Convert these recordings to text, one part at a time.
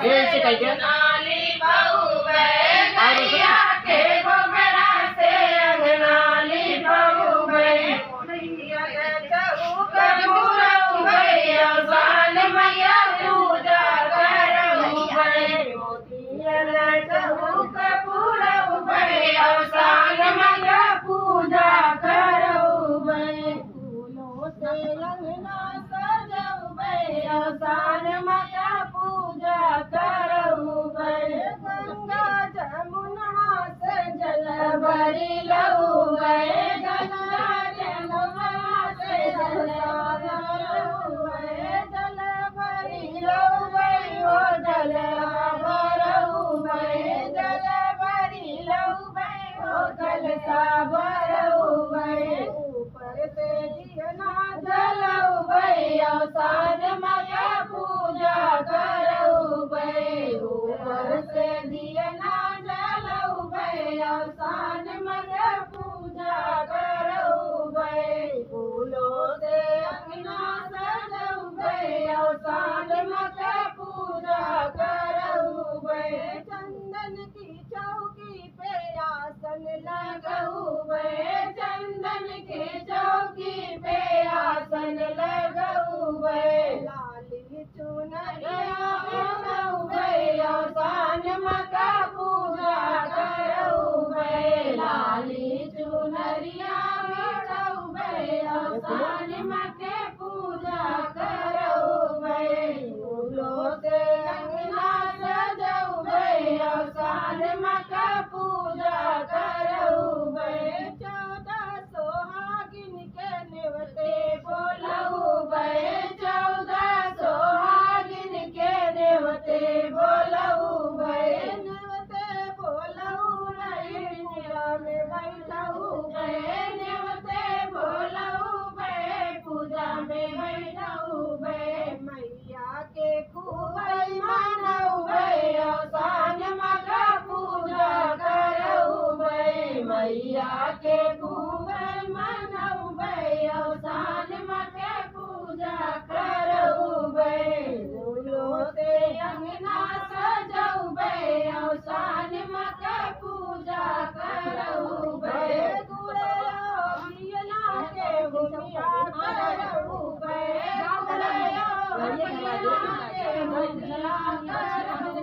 से कहिए नाली बहू गए गैया के गोबरा से अंगनाली बहू गए मैया के चौक पूरऊ गए साल मैया पूजा करऊ गए मोतियन चौक पूरऊ गए साल मैया पूजा करऊ गए फूलों से अंगना सजऊ गए साल मैया पूजा करऊ गए गंगा जमुना से जल भरी लऊ गए गंगा जमुना से जल भरू गए जल भरी लऊ गए ओ जल भरू गए जल भरी लऊ गए ओ जल सा भरू गए ऊपर से दियना जलऊ गए साल मैया पूजा करऊ गए ऊपर से दियना जलऊ गए साल मैया पूजा करऊ गए फूलों से अंगना सजऊ गए साल मैया पूजा करऊ गए चंदन की चौकी पे आसन लगऊ गए चंदन की चौकी पे आसन लगऊ गए लाली चुनरिया बिछऊ गए साल मैया पूजा करऊ गए लाली चुनरिया बिछऊ गए साल मैया पूजा करऊ गए फूलों से अंगना सजऊ गए साल मैया पूजा करऊ गए 14 सोहागिन के नेवते बोलऊ गए 14 सोहागिन के नेवते बोलऊ गए नेवते बोलऊ नहीं नीरा में बैठऊ गए नेवते बोलऊ गए पूजा में बैठऊ गए मैया के खूब मानऊ गए साल मैया पूजा करऊ गए मैया के खूब मानऊ गए साल मैया पूजा करऊ गए फूलों से अंगना सजऊ गए साल मैया पूजा करऊ गए गुड़िया के गुड़िया करऊ गए गुड़िया के गुड़िया करऊ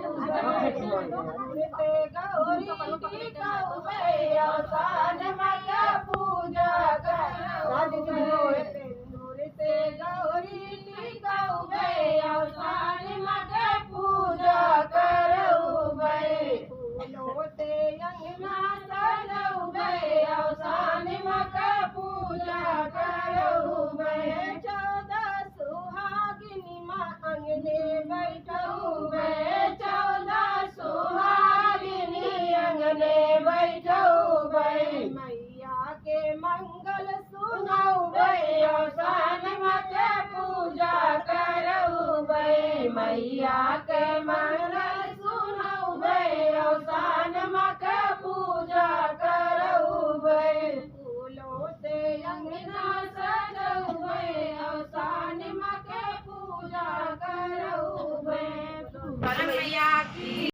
गए गौरी की गऊ गए साल मैया पूजा करऊ गए सिंदूर से गौरी की गऊ गए साल मैया पूजा करऊ गए फूलों से अंगना सजऊ गए साल मैया पूजा करऊ गए 14 सुहागिनी माँ अंगने बैठऊ गए 14 सुहागिनी अंगने बैठऊ गए मैया के मंगल सुनऊ गए साल मैया पूजा करऊ गए मैया के मंगल